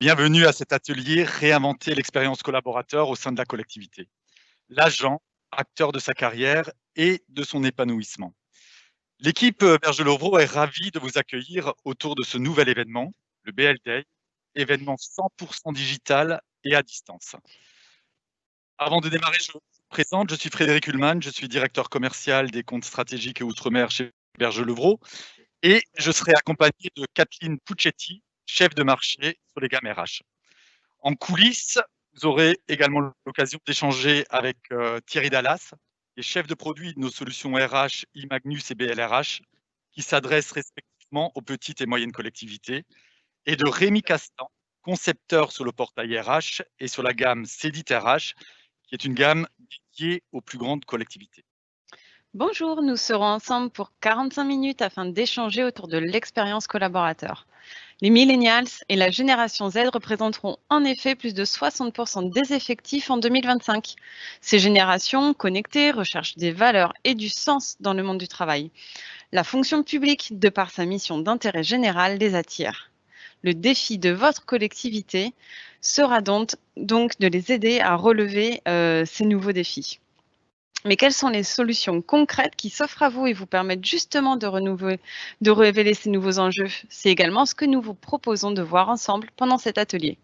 Bienvenue à cet atelier Réinventer l'expérience collaborateur au sein de la collectivité. L'agent, acteur de sa carrière et de son épanouissement. L'équipe Berger-Lovreau est ravie de vous accueillir autour de ce nouvel événement, le BL Day, événement 100% digital et à distance. Avant de démarrer, je vous présente, je suis Frédéric Ullmann, je suis directeur commercial des comptes stratégiques et outre-mer chez Berger-Lovreau et je serai accompagné de Kathleen Puccetti, chef de marché sur les gammes RH. En coulisses, vous aurez également l'occasion d'échanger avec Thierry Dallas, qui est chef de produit de nos solutions RH, Imagnus et BLRH, qui s'adressent respectivement aux petites et moyennes collectivités, et de Rémi Castan, concepteur sur le portail RH et sur la gamme Cédit RH, qui est une gamme dédiée aux plus grandes collectivités. Bonjour, nous serons ensemble pour 45 minutes afin d'échanger autour de l'expérience collaborateur. Les millennials et la génération Z représenteront en effet plus de 60% des effectifs en 2025. Ces générations connectées recherchent des valeurs et du sens dans le monde du travail. La fonction publique, de par sa mission d'intérêt général, les attire. Le défi de votre collectivité sera donc de les aider à relever ces nouveaux défis. Mais quelles sont les solutions concrètes qui s'offrent à vous et vous permettent justement de révéler ces nouveaux enjeux? C'est également ce que nous vous proposons de voir ensemble pendant cet atelier.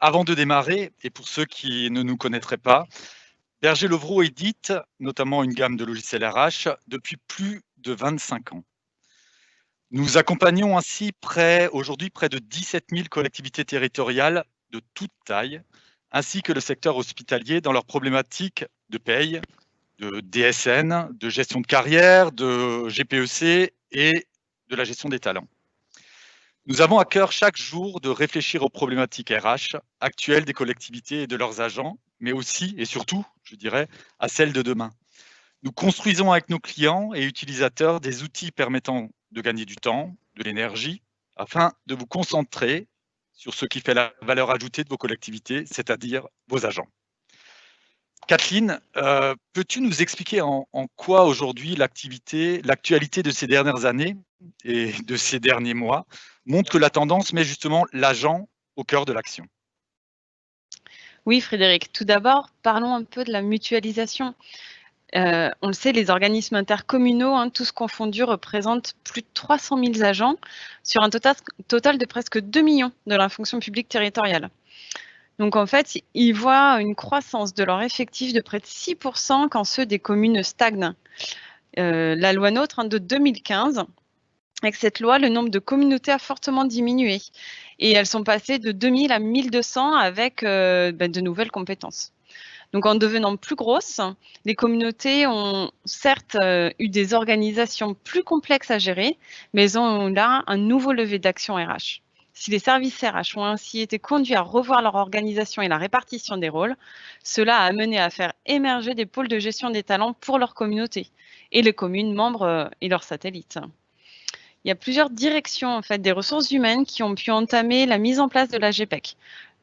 Avant de démarrer, et pour ceux qui ne nous connaîtraient pas, Berger-Lovreau édite notamment une gamme de logiciels RH depuis plus de 25 ans. Nous accompagnons ainsi aujourd'hui près de 17 000 collectivités territoriales de toute taille, ainsi que le secteur hospitalier dans leurs problématiques de paye, de DSN, de gestion de carrière, de GPEC et de la gestion des talents. Nous avons à cœur chaque jour de réfléchir aux problématiques RH actuelles des collectivités et de leurs agents, mais aussi et surtout, je dirais, à celles de demain. Nous construisons avec nos clients et utilisateurs des outils permettant de gagner du temps, de l'énergie, afin de vous concentrer sur ce qui fait la valeur ajoutée de vos collectivités, c'est-à-dire vos agents. Kathleen, peux-tu nous expliquer en quoi aujourd'hui l'actualité de ces dernières années et de ces derniers mois montre que la tendance met justement l'agent au cœur de l'action? Oui, Frédéric, tout d'abord, parlons un peu de la mutualisation. On le sait, les organismes intercommunaux, tous confondus, représentent plus de 300 000 agents sur un total de presque 2 millions de la fonction publique territoriale. Donc en fait, ils voient une croissance de leur effectif de près de 6% quand ceux des communes stagnent. La loi NOTRe de 2015, avec cette loi, le nombre de communautés a fortement diminué et elles sont passées de 2000 à 1200 avec de nouvelles compétences. Donc en devenant plus grosses, les communautés ont certes eu des organisations plus complexes à gérer, mais elles ont là un nouveau levier d'action RH. Si les services RH ont ainsi été conduits à revoir leur organisation et la répartition des rôles, cela a amené à faire émerger des pôles de gestion des talents pour leur communauté et les communes membres et leurs satellites. Il y a plusieurs directions en fait, des ressources humaines qui ont pu entamer la mise en place de la GPEC.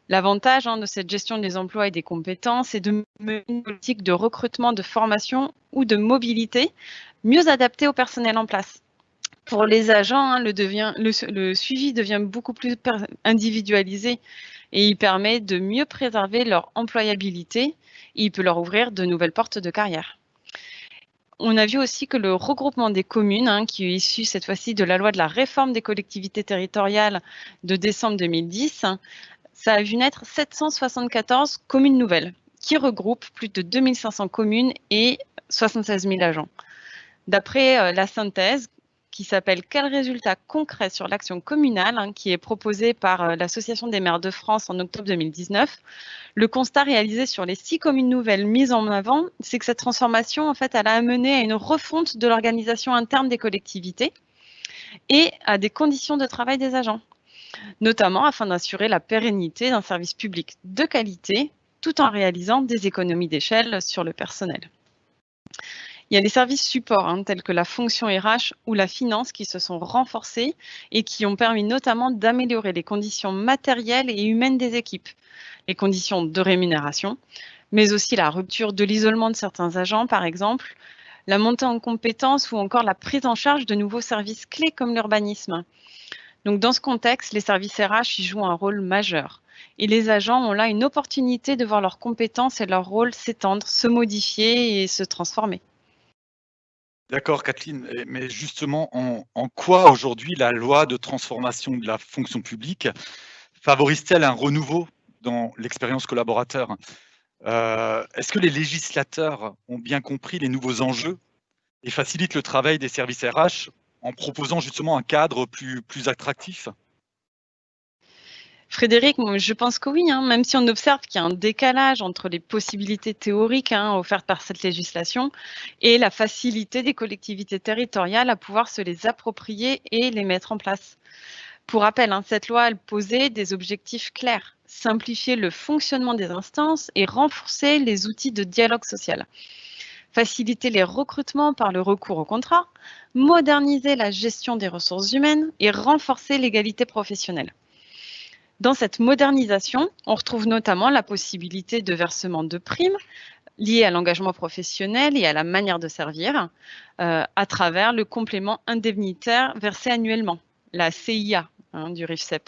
L'avantage de cette gestion des emplois et des compétences est de mener une politique de recrutement, de formation ou de mobilité mieux adaptée au personnel en place. Pour les agents, le suivi devient beaucoup plus individualisé et il permet de mieux préserver leur employabilité et il peut leur ouvrir de nouvelles portes de carrière. On a vu aussi que le regroupement des communes, qui est issu cette fois-ci de la loi de la réforme des collectivités territoriales de décembre 2010, ça a vu naître 774 communes nouvelles qui regroupent plus de 2500 communes et 76 000 agents. D'après la synthèse qui s'appelle « Quels résultats concrets sur l'action communale » qui est proposée par l'Association des maires de France en octobre 2019, le constat réalisé sur les 6 communes nouvelles mises en avant, c'est que cette transformation, en fait, elle a amené à une refonte de l'organisation interne des collectivités et à des conditions de travail des agents, notamment afin d'assurer la pérennité d'un service public de qualité, tout en réalisant des économies d'échelle sur le personnel. Il y a des services supports, tels que la fonction RH ou la finance, qui se sont renforcés et qui ont permis notamment d'améliorer les conditions matérielles et humaines des équipes, les conditions de rémunération, mais aussi la rupture de l'isolement de certains agents, par exemple, la montée en compétences ou encore la prise en charge de nouveaux services clés comme l'urbanisme. Donc, dans ce contexte, les services RH y jouent un rôle majeur. Et les agents ont là une opportunité de voir leurs compétences et leur rôle s'étendre, se modifier et se transformer. D'accord, Kathleen, mais justement, en quoi aujourd'hui la loi de transformation de la fonction publique favorise-t-elle un renouveau dans l'expérience collaborateur? Est-ce que les législateurs ont bien compris les nouveaux enjeux et facilitent le travail des services RH en proposant justement un cadre plus attractif? Frédéric, moi, je pense que oui, hein, même si on observe qu'il y a un décalage entre les possibilités théoriques offertes par cette législation et la facilité des collectivités territoriales à pouvoir se les approprier et les mettre en place. Pour rappel, cette loi, elle posait des objectifs clairs, simplifier le fonctionnement des instances et renforcer les outils de dialogue social, faciliter les recrutements par le recours au contrat, moderniser la gestion des ressources humaines et renforcer l'égalité professionnelle. Dans cette modernisation, on retrouve notamment la possibilité de versement de primes liées à l'engagement professionnel et à la manière de servir à travers le complément indemnitaire versé annuellement, la CIA du RIFSEP.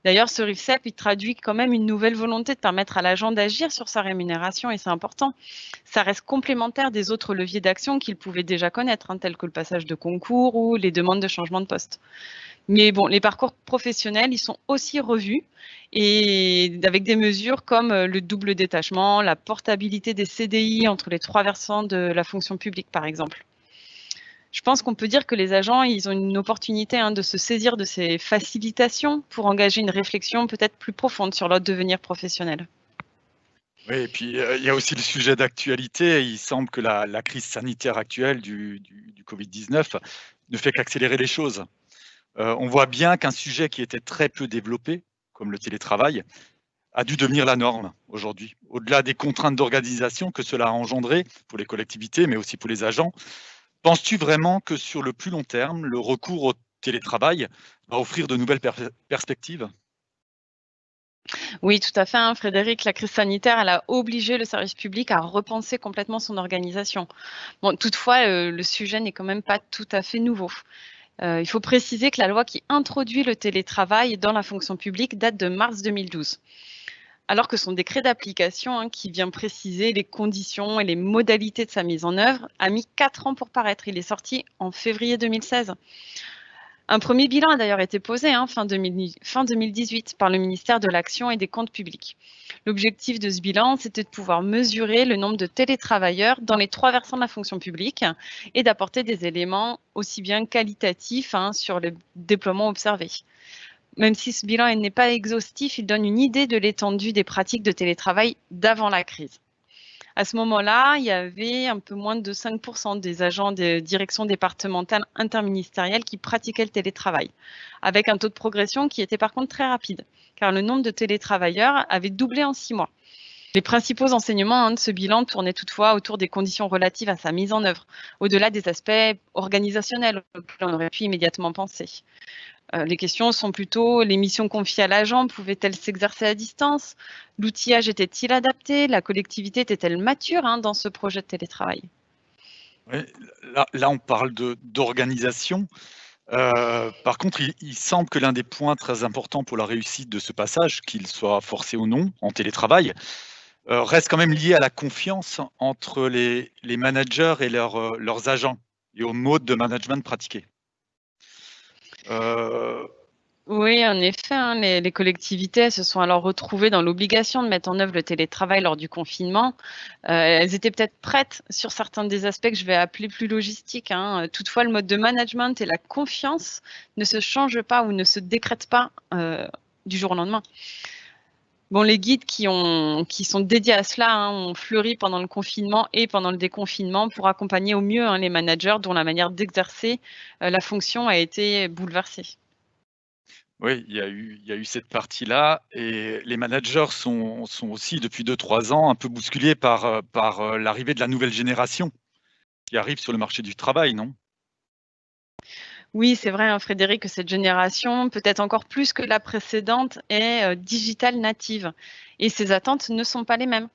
D'ailleurs, ce RIFSEP, il traduit quand même une nouvelle volonté de permettre à l'agent d'agir sur sa rémunération et c'est important. Ça reste complémentaire des autres leviers d'action qu'il pouvait déjà connaître, tels que le passage de concours ou les demandes de changement de poste. Mais bon, les parcours professionnels, ils sont aussi revus et avec des mesures comme le double détachement, la portabilité des CDI entre les 3 versants de la fonction publique, par exemple. Je pense qu'on peut dire que les agents, ils ont une opportunité de se saisir de ces facilitations pour engager une réflexion peut-être plus profonde sur leur devenir professionnel. Oui, et puis, il y a aussi le sujet d'actualité. Il semble que la crise sanitaire actuelle du Covid-19 ne fait qu'accélérer les choses. On voit bien qu'un sujet qui était très peu développé, comme le télétravail, a dû devenir la norme aujourd'hui. Au-delà des contraintes d'organisation que cela a engendré pour les collectivités, mais aussi pour les agents, penses-tu vraiment que sur le plus long terme, le recours au télétravail va offrir de nouvelles perspectives? Oui, tout à fait, Frédéric. La crise sanitaire, elle a obligé le service public à repenser complètement son organisation. Bon, toutefois, le sujet n'est quand même pas tout à fait nouveau. Il faut préciser que la loi qui introduit le télétravail dans la fonction publique date de mars 2012. Alors que son décret d'application, qui vient préciser les conditions et les modalités de sa mise en œuvre, a mis 4 ans pour paraître. Il est sorti en février 2016. Un premier bilan a d'ailleurs été posé fin 2018 par le ministère de l'Action et des Comptes publics. L'objectif de ce bilan, c'était de pouvoir mesurer le nombre de télétravailleurs dans les 3 versants de la fonction publique et d'apporter des éléments aussi bien qualitatifs sur le déploiement observé. Même si ce bilan n'est pas exhaustif, il donne une idée de l'étendue des pratiques de télétravail d'avant la crise. À ce moment-là, il y avait un peu moins de 5% des agents de direction départementale interministérielle qui pratiquaient le télétravail, avec un taux de progression qui était par contre très rapide, car le nombre de télétravailleurs avait doublé en 6 mois. Les principaux enseignements de ce bilan tournaient toutefois autour des conditions relatives à sa mise en œuvre, au-delà des aspects organisationnels auxquels on aurait pu immédiatement penser. Les questions sont plutôt: les missions confiées à l'agent pouvaient-elles s'exercer à distance? L'outillage était-il adapté? La collectivité était-elle mature dans ce projet de télétravail? Oui, là on parle d'organisation. Par contre, il semble que l'un des points très importants pour la réussite de ce passage, qu'il soit forcé ou non en télétravail, reste quand même lié à la confiance entre les managers et leurs agents et au mode de management pratiqué. Heu, Oui, en effet, les collectivités se sont alors retrouvées dans l'obligation de mettre en œuvre le télétravail lors du confinement. Elles étaient peut-être prêtes sur certains des aspects que je vais appeler plus logistiques. Toutefois, le mode de management et la confiance ne se changent pas ou ne se décrètent pas du jour au lendemain. Bon, les guides qui sont dédiés à cela ont fleuri pendant le confinement et pendant le déconfinement pour accompagner au mieux les managers dont la manière d'exercer la fonction a été bouleversée. oui, il y a eu cette partie-là et les managers sont aussi depuis 2 3 ans un peu bousculés par l'arrivée de la nouvelle génération qui arrive sur le marché du travail, non? Oui, c'est vrai, Frédéric, que cette génération, peut-être encore plus que la précédente, est digital native et ses attentes ne sont pas les mêmes.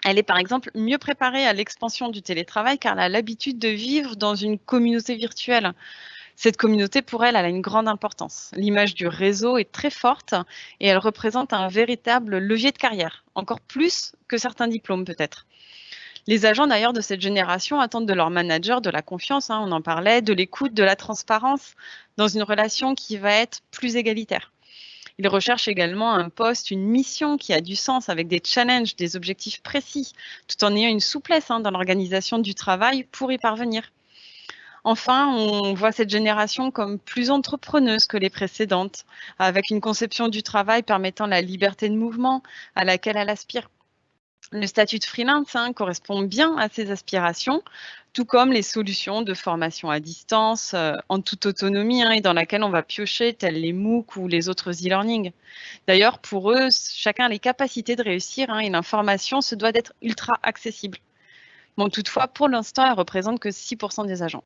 Elle est par exemple mieux préparée à l'expansion du télétravail car elle a l'habitude de vivre dans une communauté virtuelle. Cette communauté, pour elle, elle a une grande importance. L'image du réseau est très forte et elle représente un véritable levier de carrière, encore plus que certains diplômes peut-être. Les agents d'ailleurs de cette génération attendent de leur manager de la confiance, on en parlait, de l'écoute, de la transparence, dans une relation qui va être plus égalitaire. Ils recherchent également un poste, une mission qui a du sens avec des challenges, des objectifs précis, tout en ayant une souplesse dans l'organisation du travail pour y parvenir. Enfin, on voit cette génération comme plus entrepreneuse que les précédentes, avec une conception du travail permettant la liberté de mouvement à laquelle elle aspire. Le statut de freelance correspond bien à ces aspirations, tout comme les solutions de formation à distance, en toute autonomie et dans laquelle on va piocher, tels les MOOC ou les autres e-learning. D'ailleurs, pour eux, chacun a les capacités de réussir et l'information se doit d'être ultra accessible. Bon, toutefois, pour l'instant, elle représente que 6% des agents.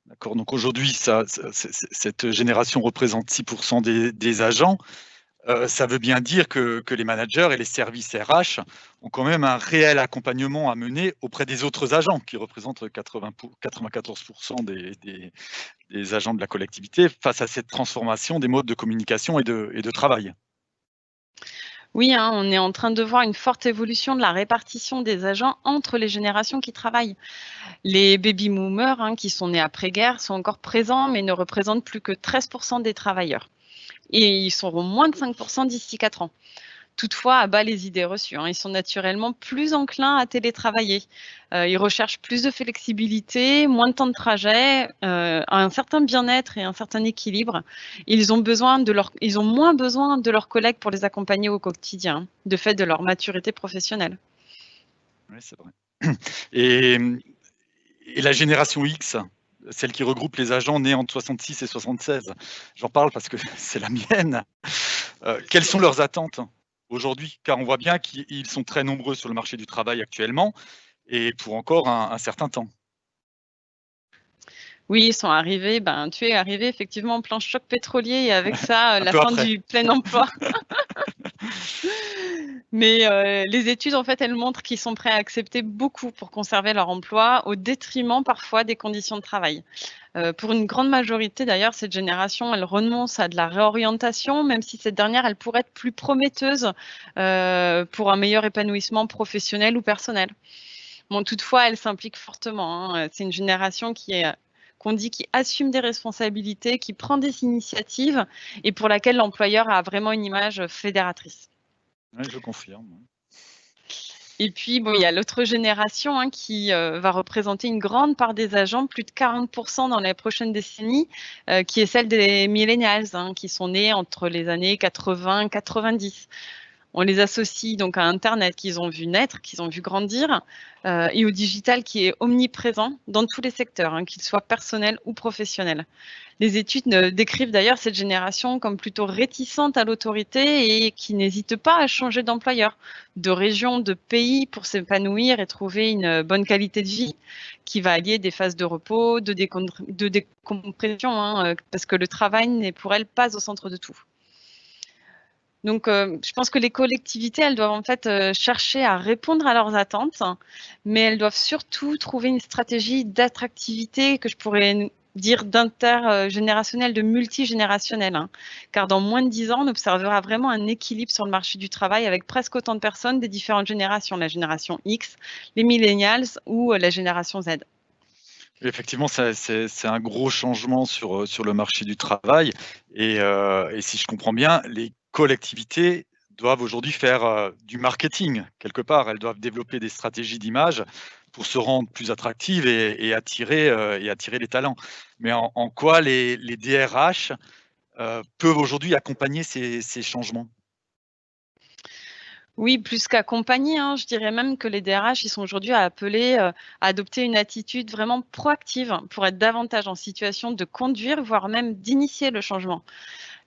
D'accord, donc aujourd'hui, cette génération représente 6% des agents. Ça veut bien dire que les managers et les services RH ont quand même un réel accompagnement à mener auprès des autres agents, qui représentent 94% des agents de la collectivité, face à cette transformation des modes de communication et de travail. Oui, on est en train de voir une forte évolution de la répartition des agents entre les générations qui travaillent. Les baby boomers, qui sont nés après-guerre, sont encore présents, mais ne représentent plus que 13% des travailleurs. Et ils seront moins de 5% d'ici 4 ans. Toutefois, à bas les idées reçues. Ils sont naturellement plus enclins à télétravailler. Ils recherchent plus de flexibilité, moins de temps de trajet, un certain bien-être et un certain équilibre. Ils ont moins besoin de leurs collègues pour les accompagner au quotidien, de fait de leur maturité professionnelle. Oui, c'est vrai. Et la génération X, celle qui regroupe les agents nés entre 66 et 76, j'en parle parce que c'est la mienne. Quelles sont leurs attentes aujourd'hui? Car on voit bien qu'ils sont très nombreux sur le marché du travail actuellement et pour encore un certain temps. Oui, ils sont arrivés, tu es arrivé effectivement en plein choc pétrolier et avec ça, Un la peu fin après. du plein emploi. Mais les études, en fait, elles montrent qu'ils sont prêts à accepter beaucoup pour conserver leur emploi, au détriment parfois des conditions de travail. Pour une grande majorité d'ailleurs, cette génération, elle renonce à de la réorientation, même si cette dernière, elle pourrait être plus prometteuse, pour un meilleur épanouissement professionnel ou personnel. Bon, toutefois, elle s'implique fortement, c'est une génération qui assume des responsabilités, qui prend des initiatives et pour laquelle l'employeur a vraiment une image fédératrice. Oui, je confirme. Et puis, bon, il y a l'autre génération qui va représenter une grande part des agents, plus de 40% dans les prochaines décennies, qui est celle des millennials, qui sont nés entre les années 80 et 90. On les associe donc à Internet qu'ils ont vu naître, qu'ils ont vu grandir, et au digital qui est omniprésent dans tous les secteurs, qu'ils soient personnels ou professionnels. Les études décrivent d'ailleurs cette génération comme plutôt réticente à l'autorité et qui n'hésite pas à changer d'employeur, de région, de pays pour s'épanouir et trouver une bonne qualité de vie qui va allier des phases de repos, de décompression, parce que le travail n'est pour elles pas au centre de tout. Donc, je pense que les collectivités, elles doivent en fait chercher à répondre à leurs attentes, mais elles doivent surtout trouver une stratégie d'attractivité que je pourrais dire d'intergénérationnel, de multigénérationnel. Car dans moins de 10 ans, on observera vraiment un équilibre sur le marché du travail avec presque autant de personnes des différentes générations, la génération X, les millennials ou la génération Z. Effectivement, c'est un gros changement sur le marché du travail et si je comprends bien, les collectivités doivent aujourd'hui faire, du marketing quelque part. Elles doivent développer des stratégies d'image pour se rendre plus attractives et attirer les talents. Mais en quoi les DRH, peuvent aujourd'hui accompagner ces changements? Oui, plus qu'accompagner, je dirais même que les DRH, ils sont aujourd'hui appelés, à adopter une attitude vraiment proactive pour être davantage en situation de conduire, voire même d'initier le changement.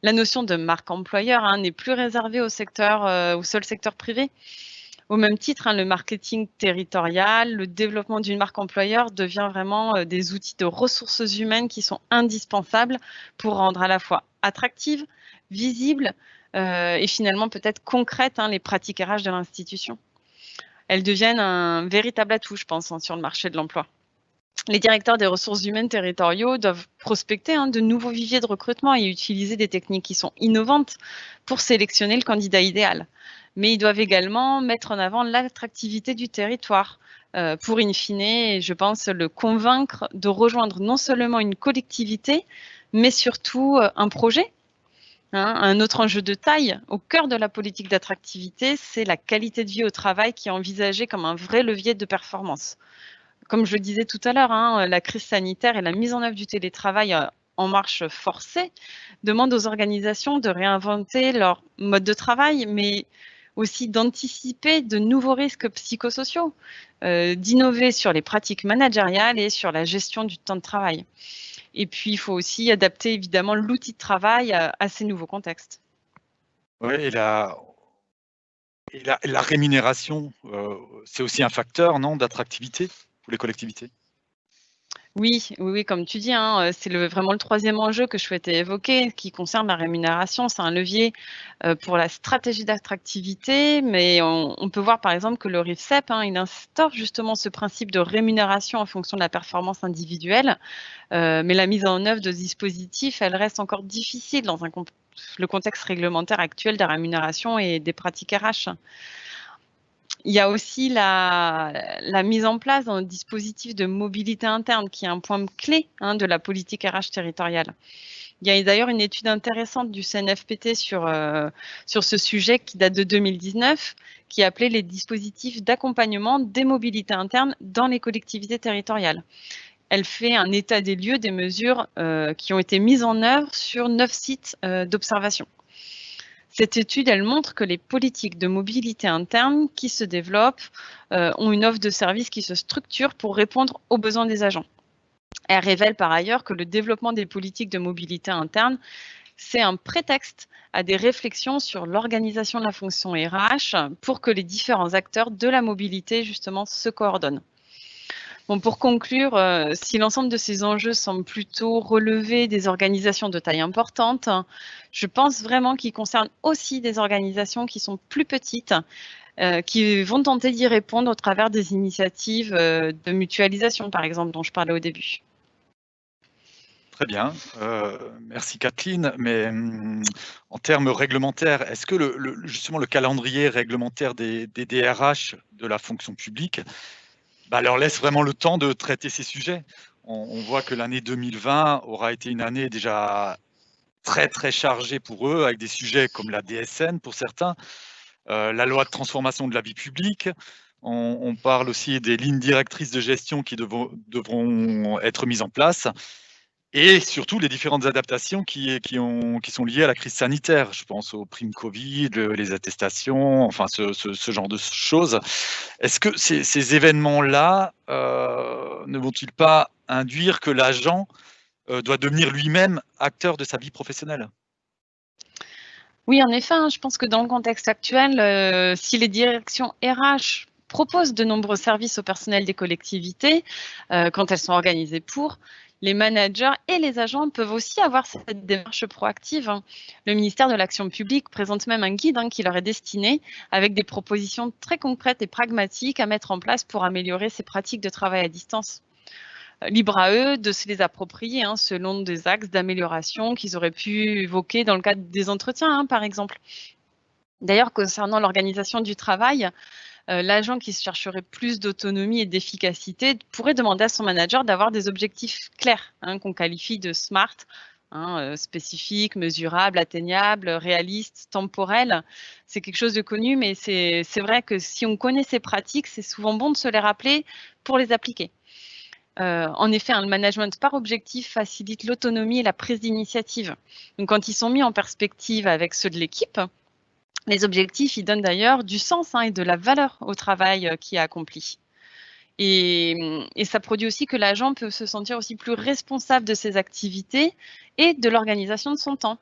La notion de marque employeur, n'est plus réservée au seul secteur privé. Au même titre, le marketing territorial, le développement d'une marque employeur devient vraiment, des outils de ressources humaines qui sont indispensables pour rendre à la fois attractives, visibles, et finalement peut-être concrètes, les pratiques RH de l'institution. Elles deviennent un véritable atout, je pense, sur le marché de l'emploi. Les directeurs des ressources humaines territoriaux doivent prospecter de nouveaux viviers de recrutement et utiliser des techniques qui sont innovantes pour sélectionner le candidat idéal. Mais ils doivent également mettre en avant l'attractivité du territoire pour, in fine, je pense, le convaincre de rejoindre non seulement une collectivité, mais surtout un projet. Un autre enjeu de taille au cœur de la politique d'attractivité, c'est la qualité de vie au travail qui est envisagée comme un vrai levier de performance. Comme je le disais tout à l'heure, la crise sanitaire et la mise en œuvre du télétravail en marche forcée demandent aux organisations de réinventer leur mode de travail, mais aussi d'anticiper de nouveaux risques psychosociaux, d'innover sur les pratiques managériales et sur la gestion du temps de travail. Et puis, il faut aussi adapter évidemment l'outil de travail à ces nouveaux contextes. Ouais, et la rémunération, c'est aussi un facteur, non, d'attractivité pour les collectivités? Oui, oui, oui, comme tu dis, c'est vraiment le troisième enjeu que je souhaitais évoquer, qui concerne la rémunération. C'est un levier pour la stratégie d'attractivité, mais on peut voir par exemple que le RIFSEP, il instaure justement ce principe de rémunération en fonction de la performance individuelle, mais la mise en œuvre de ce dispositif, elle reste encore difficile dans le contexte réglementaire actuel de la rémunération et des pratiques RH. Il y a aussi la mise en place d'un dispositif de mobilité interne qui est un point clé de la politique RH territoriale. Il y a d'ailleurs une étude intéressante du CNFPT sur ce sujet qui date de 2019, qui appelait les dispositifs d'accompagnement des mobilités internes dans les collectivités territoriales. Elle fait un état des lieux des mesures qui ont été mises en œuvre sur 9 sites d'observation. Cette étude, elle montre que les politiques de mobilité interne qui se développent ont une offre de services qui se structure pour répondre aux besoins des agents. Elle révèle par ailleurs que le développement des politiques de mobilité interne, c'est un prétexte à des réflexions sur l'organisation de la fonction RH pour que les différents acteurs de la mobilité, justement, se coordonnent. Bon, pour conclure, si l'ensemble de ces enjeux semble plutôt relever des organisations de taille importante, je pense vraiment qu'ils concernent aussi des organisations qui sont plus petites, qui vont tenter d'y répondre au travers des initiatives de mutualisation, par exemple, dont je parlais au début. Très bien, merci Kathleen. Mais, en termes réglementaires, est-ce que justement le calendrier réglementaire des DRH de la fonction publique, leur laisse vraiment le temps de traiter ces sujets? On voit que l'année 2020 aura été une année déjà très, très chargée pour eux, avec des sujets comme la DSN pour certains, la loi de transformation de la vie publique. On parle aussi des lignes directrices de gestion qui devront être mises en place. Et surtout les différentes adaptations qui sont liées à la crise sanitaire. Je pense aux primes Covid, les attestations, enfin ce genre de choses. Est-ce que ces événements-là, ne vont-ils pas induire que l'agent, doit devenir lui-même acteur de sa vie professionnelle? Oui, en effet, je pense que dans le contexte actuel, si les directions RH proposent de nombreux services au personnel des collectivités, quand elles sont organisées pour, les managers et les agents peuvent aussi avoir cette démarche proactive. Le ministère de l'Action publique présente même un guide qui leur est destiné avec des propositions très concrètes et pragmatiques à mettre en place pour améliorer ces pratiques de travail à distance. Libre à eux de se les approprier selon des axes d'amélioration qu'ils auraient pu évoquer dans le cadre des entretiens, par exemple. D'ailleurs, concernant l'organisation du travail, l'agent qui chercherait plus d'autonomie et d'efficacité pourrait demander à son manager d'avoir des objectifs clairs, qu'on qualifie de SMART, spécifiques, mesurables, atteignables, réalistes, temporels. C'est quelque chose de connu, mais c'est vrai que si on connaît ces pratiques, c'est souvent bon de se les rappeler pour les appliquer. En effet, le management par objectif facilite l'autonomie et la prise d'initiative. Donc, quand ils sont mis en perspective avec ceux de l'équipe, les objectifs, ils donnent d'ailleurs du sens et de la valeur au travail qui est accompli. Et ça produit aussi que l'agent peut se sentir aussi plus responsable de ses activités et de l'organisation de son temps.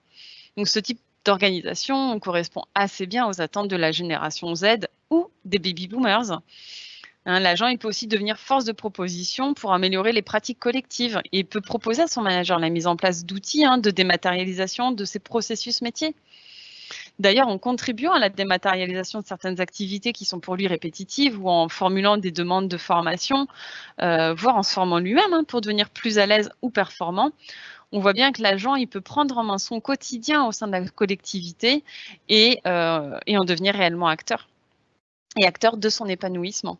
Donc, ce type d'organisation correspond assez bien aux attentes de la génération Z ou des baby boomers. L'agent, il peut aussi devenir force de proposition pour améliorer les pratiques collectives et peut proposer à son manager la mise en place d'outils de dématérialisation de ses processus métiers. D'ailleurs, en contribuant à la dématérialisation de certaines activités qui sont pour lui répétitives ou en formulant des demandes de formation, voire en se formant lui-même pour devenir plus à l'aise ou performant, on voit bien que l'agent, il peut prendre en main son quotidien au sein de la collectivité et en devenir réellement acteur. Et acteur de son épanouissement.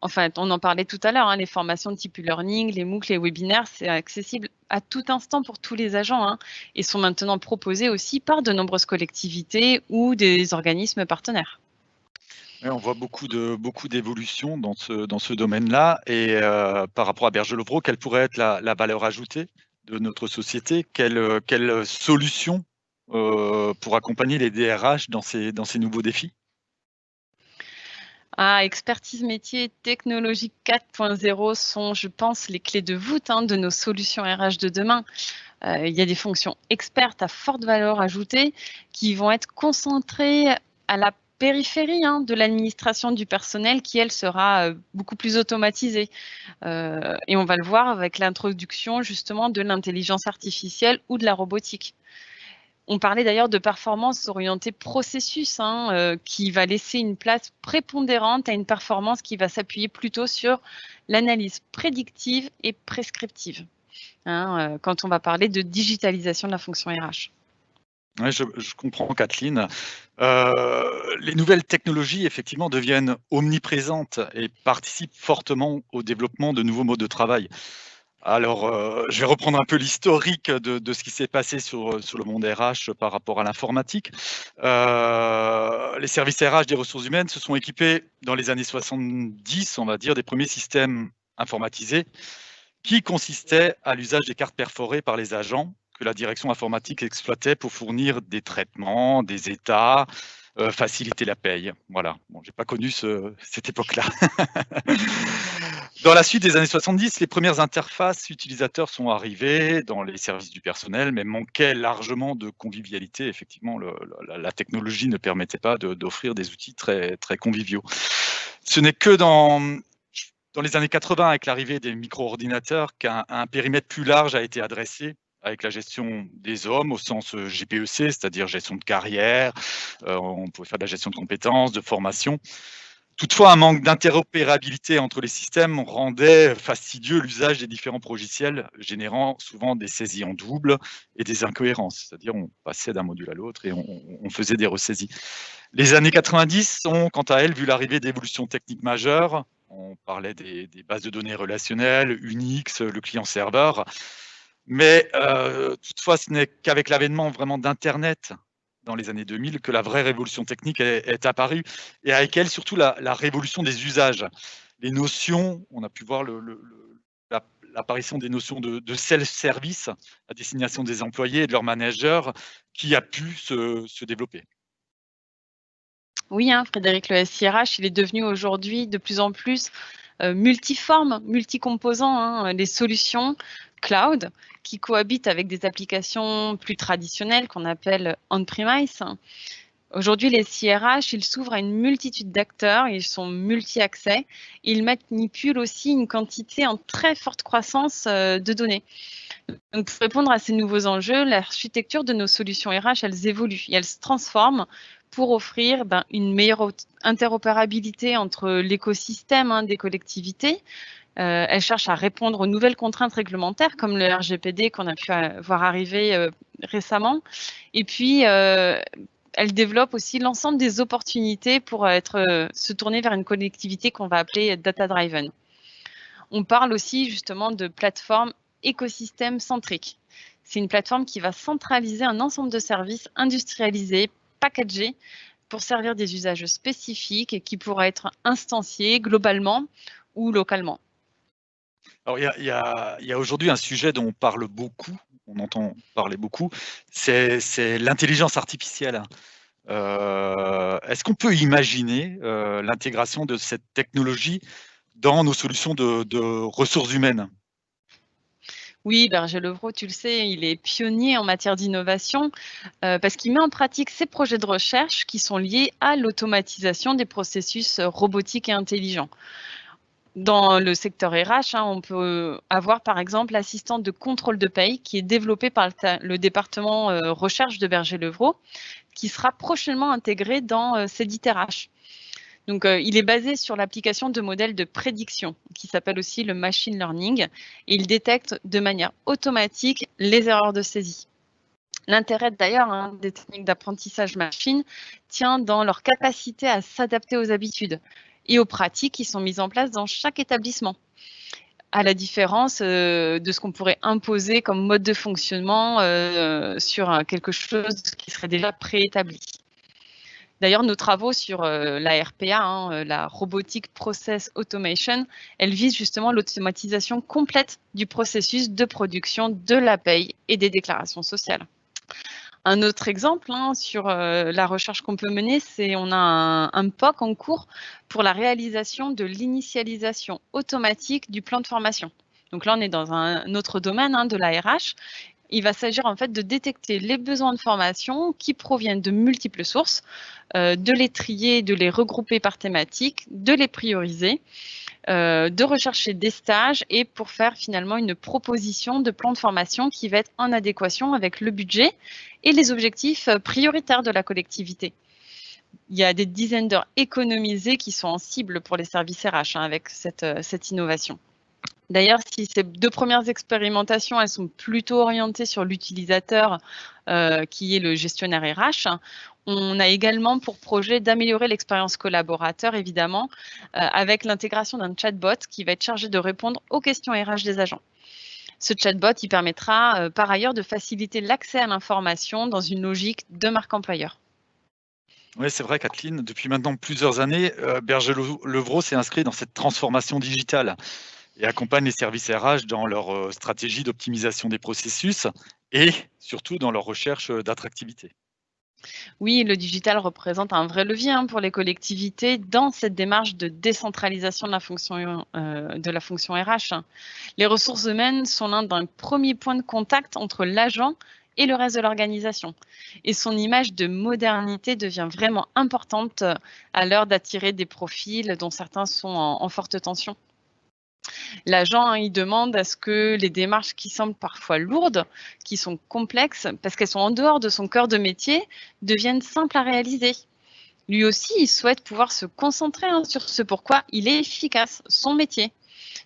Enfin, on en parlait tout à l'heure, les formations de type e-learning, les MOOC, les webinaires, c'est accessible à tout instant pour tous les agents et sont maintenant proposés aussi par de nombreuses collectivités ou des organismes partenaires. Ouais, on voit beaucoup d'évolutions dans ce domaine-là et par rapport à Berger-Levrault, quelle pourrait être la valeur ajoutée de notre société? Quelle solution, pour accompagner les DRH dans ces nouveaux défis? Expertise métier, technologie 4.0 sont, je pense, les clés de voûte de nos solutions RH de demain. Il y a des fonctions expertes à forte valeur ajoutée qui vont être concentrées à la périphérie de l'administration du personnel qui, elle, sera beaucoup plus automatisée. Et on va le voir avec l'introduction justement de l'intelligence artificielle ou de la robotique. On parlait d'ailleurs de performance orientée processus, qui va laisser une place prépondérante à une performance qui va s'appuyer plutôt sur l'analyse prédictive et prescriptive, quand on va parler de digitalisation de la fonction RH. Ouais, je comprends Kathleen. Les nouvelles technologies effectivement deviennent omniprésentes et participent fortement au développement de nouveaux modes de travail. Alors, je vais reprendre un peu l'historique de ce qui s'est passé sur le monde RH par rapport à l'informatique. Les services RH des ressources humaines se sont équipés dans les années 70, on va dire, des premiers systèmes informatisés qui consistaient à l'usage des cartes perforées par les agents que la direction informatique exploitait pour fournir des traitements, des états, faciliter la paye. Voilà. Bon, j'ai pas connu cette époque-là. Dans la suite des années 70, les premières interfaces utilisateurs sont arrivées dans les services du personnel, mais manquaient largement de convivialité. Effectivement, la technologie ne permettait pas d'offrir des outils très, très conviviaux. Ce n'est que dans les années 80, avec l'arrivée des micro-ordinateurs, qu'un périmètre plus large a été adressé avec la gestion des hommes au sens GPEC, c'est-à-dire gestion de carrière, on pouvait faire de la gestion de compétences, de formation. Toutefois, un manque d'interopérabilité entre les systèmes rendait fastidieux l'usage des différents logiciels, générant souvent des saisies en double et des incohérences. C'est-à-dire, on passait d'un module à l'autre et on faisait des ressaisies. Les années 90 ont, quant à elles, vu l'arrivée d'évolutions techniques majeures. On parlait des bases de données relationnelles, Unix, le client-serveur. Mais toutefois, ce n'est qu'avec l'avènement vraiment d'Internet dans les années 2000 que la vraie révolution technique est apparue et avec elle surtout la révolution des usages. Les notions, on a pu voir l'apparition des notions de self-service à destination des employés et de leurs managers qui a pu se développer. Oui, Frédéric, le SIRH, il est devenu aujourd'hui de plus en plus multiforme, multicomposant. Les solutions cloud qui cohabitent avec des applications plus traditionnelles qu'on appelle on-premise. Aujourd'hui, les SIRH, ils s'ouvrent à une multitude d'acteurs, ils sont multi-accès, ils manipulent aussi une quantité en très forte croissance de données. Donc, pour répondre à ces nouveaux enjeux, l'architecture de nos solutions RH, elles évoluent et elles se transforment pour offrir une meilleure interopérabilité entre l'écosystème des collectivités. Elles cherchent à répondre aux nouvelles contraintes réglementaires comme le RGPD qu'on a pu voir arriver récemment. Et puis, elles développent aussi l'ensemble des opportunités pour se tourner vers une connectivité qu'on va appeler data-driven. On parle aussi justement de plateforme écosystème centrique. C'est une plateforme qui va centraliser un ensemble de services industrialisés, packagés, pour servir des usages spécifiques et qui pourraient être instanciés globalement ou localement. Alors, il y a aujourd'hui un sujet dont on parle beaucoup, on entend parler beaucoup, c'est l'intelligence artificielle. Est-ce qu'on peut imaginer l'intégration de cette technologie dans nos solutions de ressources humaines? Oui, Berger-Levrault, tu le sais, il est pionnier en matière d'innovation parce qu'il met en pratique ses projets de recherche qui sont liés à l'automatisation des processus robotiques et intelligents. Dans le secteur RH, on peut avoir par exemple l'assistante de contrôle de paye qui est développée par le département recherche de Berger-Levrault, qui sera prochainement intégré dans Cedit RH. Donc, il est basé sur l'application de modèles de prédiction, qui s'appelle aussi le machine learning, et il détecte de manière automatique les erreurs de saisie. L'intérêt d'ailleurs des techniques d'apprentissage machine tient dans leur capacité à s'adapter aux habitudes et aux pratiques qui sont mises en place dans chaque établissement, à la différence de ce qu'on pourrait imposer comme mode de fonctionnement sur quelque chose qui serait déjà préétabli. D'ailleurs, nos travaux sur la RPA, la Robotic Process Automation, elle vise justement l'automatisation complète du processus de production de la paye et des déclarations sociales. Un autre exemple sur la recherche qu'on peut mener, c'est on a un POC en cours pour la réalisation de l'initialisation automatique du plan de formation. Donc là, on est dans un autre domaine de la RH. Il va s'agir en fait de détecter les besoins de formation qui proviennent de multiples sources, de les trier, de les regrouper par thématique, de les prioriser, de rechercher des stages et pour faire finalement une proposition de plan de formation qui va être en adéquation avec le budget et les objectifs prioritaires de la collectivité. Il y a des dizaines d'heures économisées qui sont en cible pour les services RH avec cette innovation. D'ailleurs, si ces 2 premières expérimentations, elles sont plutôt orientées sur l'utilisateur qui est le gestionnaire RH, on a également pour projet d'améliorer l'expérience collaborateur, évidemment, avec l'intégration d'un chatbot qui va être chargé de répondre aux questions RH des agents. Ce chatbot, il permettra par ailleurs de faciliter l'accès à l'information dans une logique de marque employeur. Oui, c'est vrai, Kathleen, depuis maintenant plusieurs années, Berger-Levrault s'est inscrit dans cette transformation digitale et accompagne les services RH dans leur stratégie d'optimisation des processus et surtout dans leur recherche d'attractivité. Oui, le digital représente un vrai levier pour les collectivités dans cette démarche de décentralisation de la fonction RH. Les ressources humaines sont l'un d'un premier point de contact entre l'agent et le reste de l'organisation. Et son image de modernité devient vraiment importante à l'heure d'attirer des profils dont certains sont en forte tension. L'agent, il demande à ce que les démarches qui semblent parfois lourdes, qui sont complexes, parce qu'elles sont en dehors de son cœur de métier, deviennent simples à réaliser. Lui aussi, il souhaite pouvoir se concentrer sur ce pourquoi il est efficace, son métier.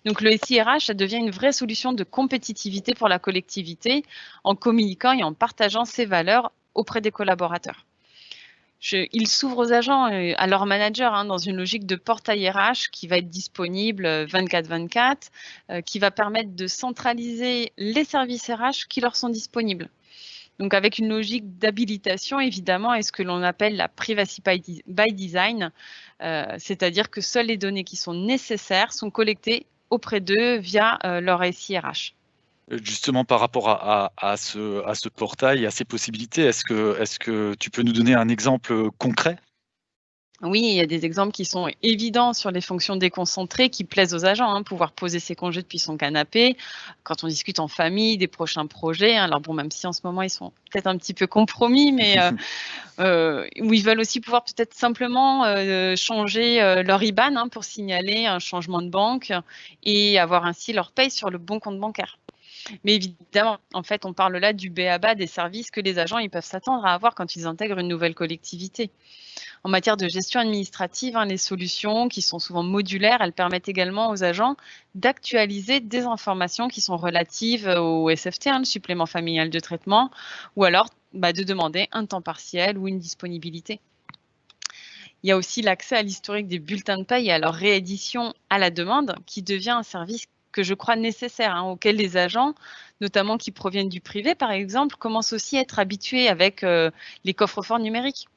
Donc le SIRH, ça devient une vraie solution de compétitivité pour la collectivité en communiquant et en partageant ses valeurs auprès des collaborateurs. Il s'ouvre aux agents et à leurs managers dans une logique de portail RH qui va être disponible 24/24, qui va permettre de centraliser les services RH qui leur sont disponibles. Donc avec une logique d'habilitation, évidemment, et ce que l'on appelle la privacy by design, c'est-à-dire que seules les données qui sont nécessaires sont collectées auprès d'eux via leur SIRH. Justement par rapport à ce portail, à ces possibilités, est-ce que tu peux nous donner un exemple concret? Oui, il y a des exemples qui sont évidents sur les fonctions déconcentrées qui plaisent aux agents, pouvoir poser ses congés depuis son canapé, quand on discute en famille des prochains projets. Alors bon, même si en ce moment ils sont peut-être un petit peu compromis, mais où ils veulent aussi pouvoir peut-être simplement changer leur IBAN pour signaler un changement de banque et avoir ainsi leur paye sur le bon compte bancaire. Mais évidemment, en fait, on parle là du b.a.-ba des services que les agents ils peuvent s'attendre à avoir quand ils intègrent une nouvelle collectivité. En matière de gestion administrative, les solutions qui sont souvent modulaires, elles permettent également aux agents d'actualiser des informations qui sont relatives au SFT, le supplément familial de traitement, ou alors de demander un temps partiel ou une disponibilité. Il y a aussi l'accès à l'historique des bulletins de paye et à leur réédition à la demande, qui devient un service que je crois nécessaire, auquel les agents, notamment qui proviennent du privé par exemple, commencent aussi à être habitués avec les coffres-forts numériques.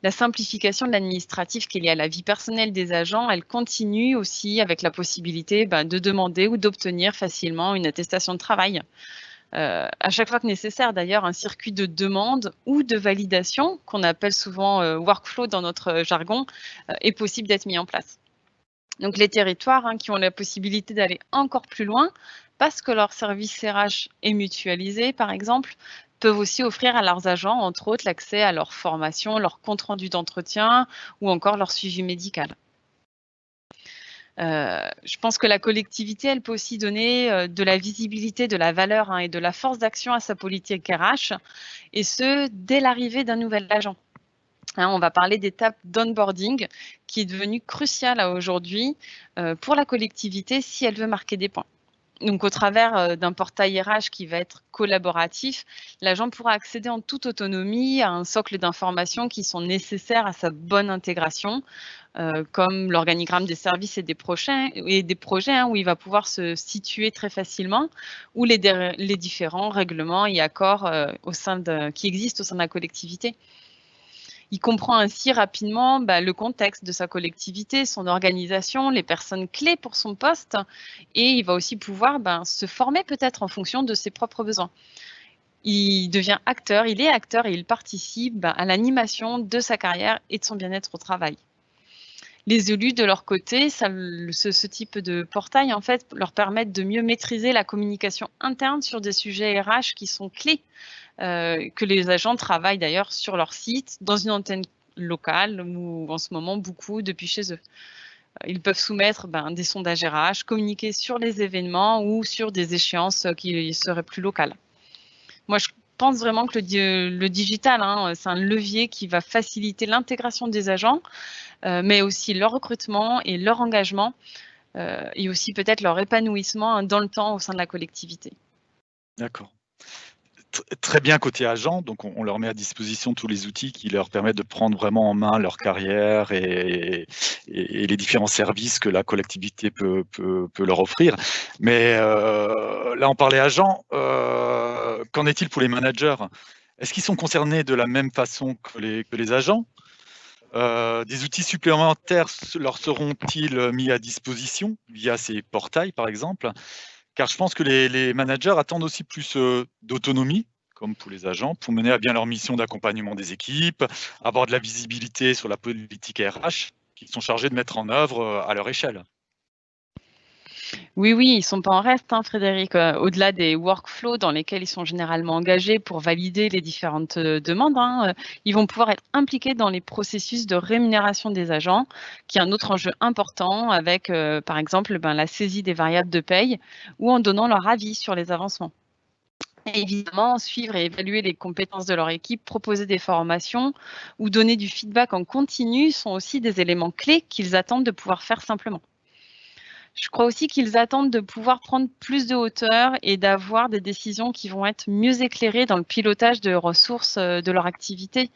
La simplification de l'administratif qui est liée à la vie personnelle des agents, elle continue aussi avec la possibilité de demander ou d'obtenir facilement une attestation de travail. À chaque fois que nécessaire d'ailleurs, un circuit de demande ou de validation, qu'on appelle souvent workflow dans notre jargon, est possible d'être mis en place. Donc les territoires qui ont la possibilité d'aller encore plus loin, parce que leur service RH est mutualisé par exemple, peuvent aussi offrir à leurs agents, entre autres, l'accès à leur formation, leur compte rendu d'entretien ou encore leur suivi médical. Je pense que la collectivité, elle peut aussi donner de la visibilité, de la valeur et de la force d'action à sa politique RH, et ce, dès l'arrivée d'un nouvel agent. On va parler d'étape d'onboarding qui est devenue cruciale aujourd'hui pour la collectivité si elle veut marquer des points. Donc, au travers d'un portail RH qui va être collaboratif, l'agent pourra accéder en toute autonomie à un socle d'informations qui sont nécessaires à sa bonne intégration, comme l'organigramme des services et des projets, où il va pouvoir se situer très facilement, ou les différents règlements et accords qui existent au sein de la collectivité. Il comprend ainsi rapidement le contexte de sa collectivité, son organisation, les personnes clés pour son poste, et il va aussi pouvoir se former peut-être en fonction de ses propres besoins. Il devient acteur, il est acteur et il participe à l'animation de sa carrière et de son bien-être au travail. Les élus, de leur côté, ce type de portail, en fait, leur permettent de mieux maîtriser la communication interne sur des sujets RH qui sont clés, que les agents travaillent d'ailleurs sur leur site, dans une antenne locale ou en ce moment beaucoup depuis chez eux. Ils peuvent soumettre des sondages RH, communiquer sur les événements ou sur des échéances qui seraient plus locales. Moi, je pense vraiment que le digital, c'est un levier qui va faciliter l'intégration des agents, mais aussi leur recrutement et leur engagement, et aussi peut-être leur épanouissement dans le temps au sein de la collectivité. D'accord. Très bien côté agent, donc on leur met à disposition tous les outils qui leur permettent de prendre vraiment en main leur carrière et les différents services que la collectivité peut leur offrir. Mais là, on parlait agents, qu'en est-il pour les managers? Est-ce qu'ils sont concernés de la même façon que les agents? Des outils supplémentaires leur seront-ils mis à disposition via ces portails, par exemple? Car je pense que les managers attendent aussi plus, d'autonomie, comme pour les agents, pour mener à bien leur mission d'accompagnement des équipes, avoir de la visibilité sur la politique RH qu'ils sont chargés de mettre en œuvre, à leur échelle. Oui, ils sont pas en reste, Frédéric. Au-delà des workflows dans lesquels ils sont généralement engagés pour valider les différentes demandes, ils vont pouvoir être impliqués dans les processus de rémunération des agents, qui est un autre enjeu important avec, par exemple, la saisie des variables de paye ou en donnant leur avis sur les avancements. Et évidemment, suivre et évaluer les compétences de leur équipe, proposer des formations ou donner du feedback en continu sont aussi des éléments clés qu'ils attendent de pouvoir faire simplement. Je crois aussi qu'ils attendent de pouvoir prendre plus de hauteur et d'avoir des décisions qui vont être mieux éclairées dans le pilotage de ressources de leur activité.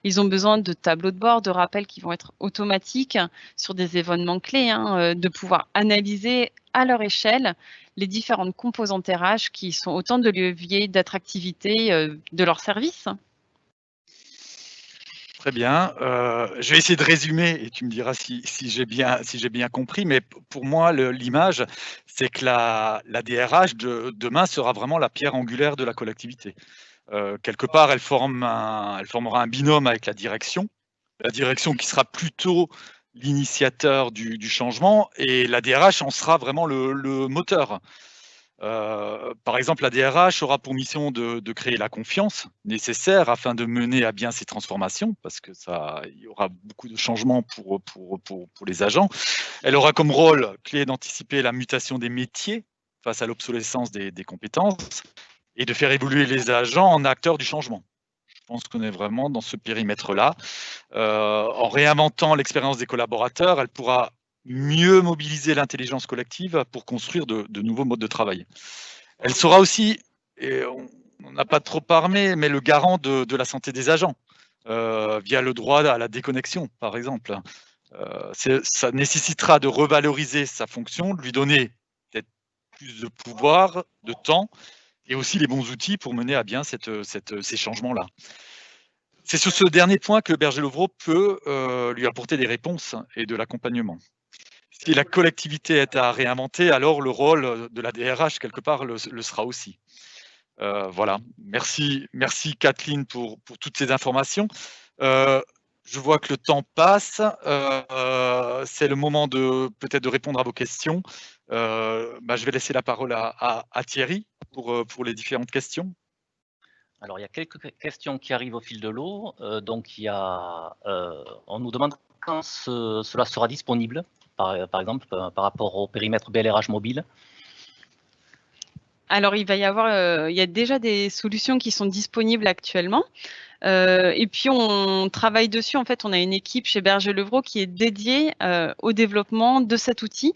Ils ont besoin de tableaux de bord, de rappels qui vont être automatiques sur des événements clés, de pouvoir analyser à leur échelle les différentes composantes RH qui sont autant de leviers d'attractivité de leur service. Très bien, je vais essayer de résumer et tu me diras si j'ai bien compris, mais pour moi, l'image, c'est que la DRH de demain sera vraiment la pierre angulaire de la collectivité. Quelque part, elle formera un binôme avec la direction qui sera plutôt l'initiateur du changement et la DRH en sera vraiment le moteur. Par exemple, la DRH aura pour mission de créer la confiance nécessaire afin de mener à bien ces transformations, parce que il y aura beaucoup de changements pour les agents. Elle aura comme rôle clé d'anticiper la mutation des métiers face à l'obsolescence des compétences et de faire évoluer les agents en acteurs du changement. Je pense qu'on est vraiment dans ce périmètre-là. En réinventant l'expérience des collaborateurs, elle pourra mieux mobiliser l'intelligence collective pour construire de nouveaux modes de travail. Elle sera aussi, et on n'a pas trop parlé, mais le garant de la santé des agents, via le droit à la déconnexion, par exemple. Ça nécessitera de revaloriser sa fonction, de lui donner peut-être plus de pouvoir, de temps, et aussi les bons outils pour mener à bien ces changements-là. C'est sur ce dernier point que Berger-Levrault peut lui apporter des réponses et de l'accompagnement. Si la collectivité est à réinventer, alors le rôle de la DRH, quelque part, le sera aussi. Voilà. Merci Kathleen pour toutes ces informations. Je vois que le temps passe. C'est le moment peut-être de répondre à vos questions. Je vais laisser la parole à Thierry pour les différentes questions. Alors, il y a quelques questions qui arrivent au fil de l'eau. On nous demande quand cela sera disponible par exemple, par rapport au périmètre BLRH mobile? Alors, il y a déjà des solutions qui sont disponibles actuellement. Et puis, on travaille dessus. En fait, on a une équipe chez Berger-Levrault qui est dédiée au développement de cet outil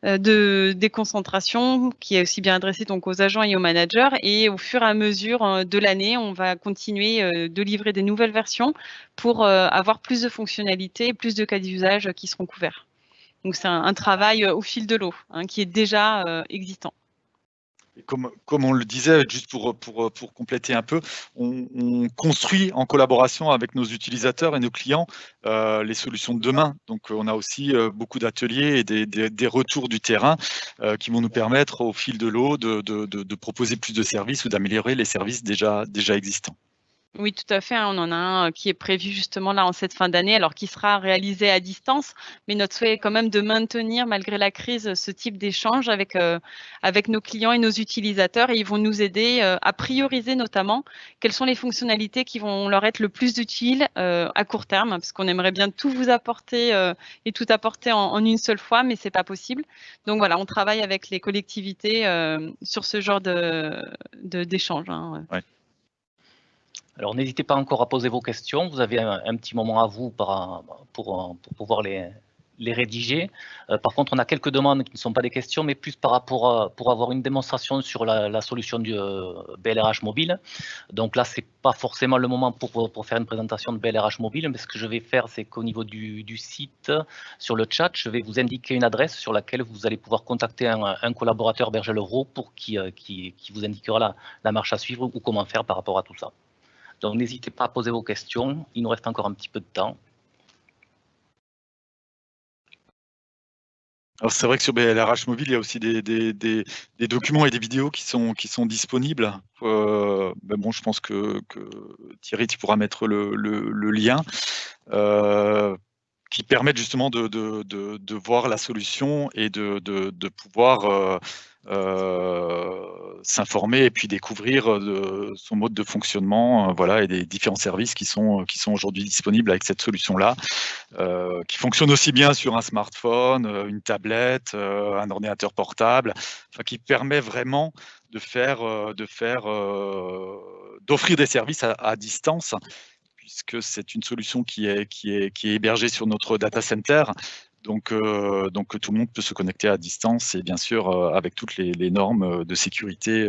de déconcentration, qui est aussi bien adressé donc aux agents et aux managers. Et au fur et à mesure de l'année, on va continuer de livrer des nouvelles versions pour avoir plus de fonctionnalités, plus de cas d'usage qui seront couverts. Donc, c'est un travail au fil de l'eau qui est déjà existant. Et comme on le disait, juste pour compléter un peu, on construit en collaboration avec nos utilisateurs et nos clients les solutions de demain. Donc, on a aussi beaucoup d'ateliers et des retours du terrain qui vont nous permettre, au fil de l'eau, de proposer plus de services ou d'améliorer les services déjà existants. Oui, tout à fait, on en a un qui est prévu justement là en cette fin d'année, alors qui sera réalisé à distance, mais notre souhait est quand même de maintenir malgré la crise ce type d'échange avec nos clients et nos utilisateurs, et ils vont nous aider à prioriser notamment quelles sont les fonctionnalités qui vont leur être le plus utiles à court terme, parce qu'on aimerait bien tout vous apporter et tout apporter en une seule fois, mais c'est pas possible. Donc voilà, on travaille avec les collectivités sur ce genre d'échange. Ouais. Alors, n'hésitez pas encore à poser vos questions. Vous avez un petit moment à vous pour pouvoir les rédiger. Par contre, on a quelques demandes qui ne sont pas des questions, mais plus par rapport pour avoir une démonstration sur la solution du BLRH mobile. Donc là, c'est pas forcément le moment pour faire une présentation de BLRH mobile, mais ce que je vais faire, c'est qu'au niveau du site, sur le chat, je vais vous indiquer une adresse sur laquelle vous allez pouvoir contacter un collaborateur Berger-Levrault pour qui vous indiquera la marche à suivre ou comment faire par rapport à tout ça. Donc, n'hésitez pas à poser vos questions. Il nous reste encore un petit peu de temps. Alors, c'est vrai que sur BLRH Mobile, il y a aussi des documents et des vidéos qui sont disponibles. Ben bon, je pense que Thierry, tu pourras mettre le lien qui permettent justement de voir la solution et de pouvoir s'informer et puis découvrir son mode de fonctionnement, voilà, et des différents services qui sont aujourd'hui disponibles avec cette solution-là, qui fonctionne aussi bien sur un smartphone, une tablette, un ordinateur portable, enfin, qui permet vraiment d'offrir des services à distance, puisque c'est une solution qui est hébergée sur notre data center. Donc tout le monde peut se connecter à distance et bien sûr avec toutes les normes de sécurité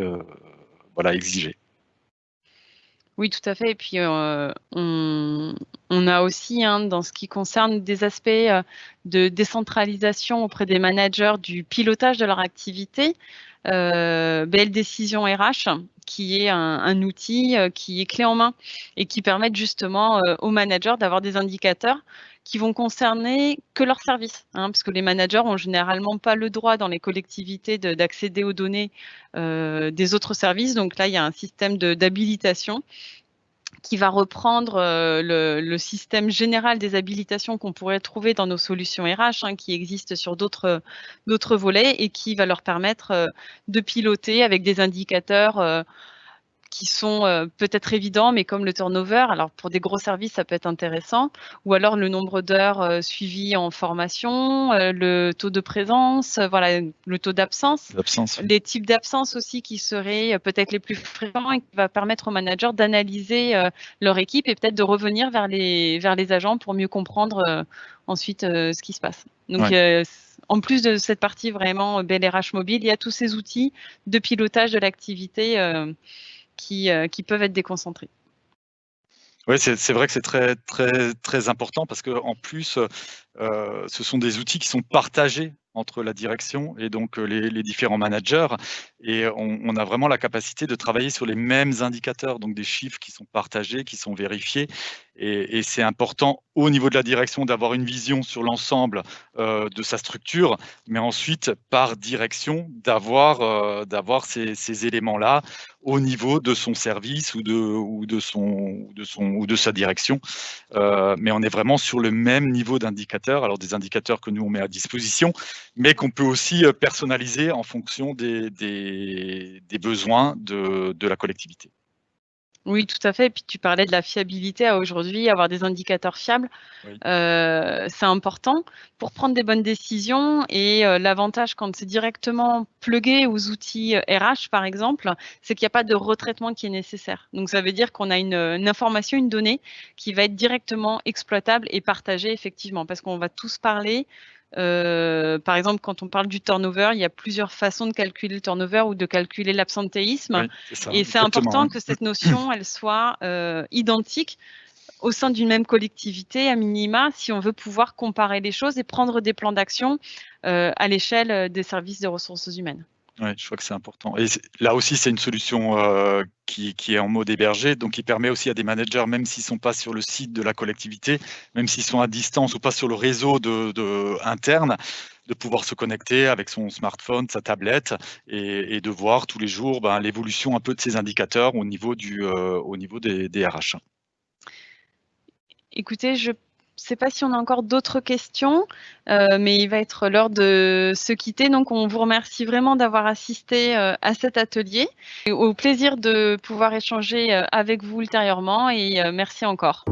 voilà, exigées. Oui, tout à fait. Et puis, on a aussi, dans ce qui concerne des aspects de décentralisation auprès des managers du pilotage de leur activité, BL Décision RH, qui est un outil qui est clé en main et qui permet justement aux managers d'avoir des indicateurs qui vont concerner que leurs services, parce que les managers ont généralement pas le droit dans les collectivités d'accéder aux données des autres services. Donc là, il y a un système d'habilitation qui va reprendre le système général des habilitations qu'on pourrait trouver dans nos solutions RH, qui existent sur d'autres volets et qui va leur permettre de piloter avec des indicateurs qui sont peut-être évidents, mais comme le turnover. Alors, pour des gros services, ça peut être intéressant. Ou alors le nombre d'heures suivies en formation, le taux de présence, voilà, le taux d'absence. Les types d'absence aussi qui seraient peut-être les plus fréquents et qui va permettre aux managers d'analyser leur équipe et peut-être de revenir vers les agents pour mieux comprendre ensuite ce qui se passe. Donc, en plus de cette partie vraiment BLRH mobile, il y a tous ces outils de pilotage de l'activité qui peuvent être déconcentrés. Oui, c'est vrai que c'est très, très, très important parce qu'en plus, ce sont des outils qui sont partagés entre la direction et donc les différents managers, et on a vraiment la capacité de travailler sur les mêmes indicateurs, donc des chiffres qui sont partagés, qui sont vérifiés, et c'est important au niveau de la direction d'avoir une vision sur l'ensemble de sa structure, mais ensuite par direction d'avoir ces éléments-là au niveau de son service ou de sa direction. Mais on est vraiment sur le même niveau d'indicateurs, alors des indicateurs que nous on met à disposition, mais qu'on peut aussi personnaliser en fonction des besoins de la collectivité. Oui, tout à fait. Et puis tu parlais de la fiabilité à aujourd'hui, avoir des indicateurs fiables, Oui. c'est important pour prendre des bonnes décisions. Et l'avantage quand c'est directement plugué aux outils RH, par exemple, c'est qu'il n'y a pas de retraitement qui est nécessaire. Donc ça veut dire qu'on a une information, une donnée qui va être directement exploitable et partagée effectivement, parce qu'on va tous parler. Par exemple, quand on parle du turnover, il y a plusieurs façons de calculer le turnover ou de calculer l'absentéisme. Oui, c'est ça, Et c'est exactement, important oui. que cette notion, elle soit identique au sein d'une même collectivité, à minima, si on veut pouvoir comparer les choses et prendre des plans d'action à l'échelle des services de ressources humaines. Ouais, je crois que c'est important et là aussi, c'est une solution, qui est en mode hébergé, donc qui permet aussi à des managers, même s'ils sont pas sur le site de la collectivité, même s'ils sont à distance ou pas sur le réseau interne, de pouvoir se connecter avec son smartphone, sa tablette et de voir tous les jours, ben, l'évolution un peu de ces indicateurs au niveau des RH. Écoutez, je ne sais pas si on a encore d'autres questions, mais il va être l'heure de se quitter. Donc, on vous remercie vraiment d'avoir assisté à cet atelier. Et au plaisir de pouvoir échanger avec vous ultérieurement et merci encore.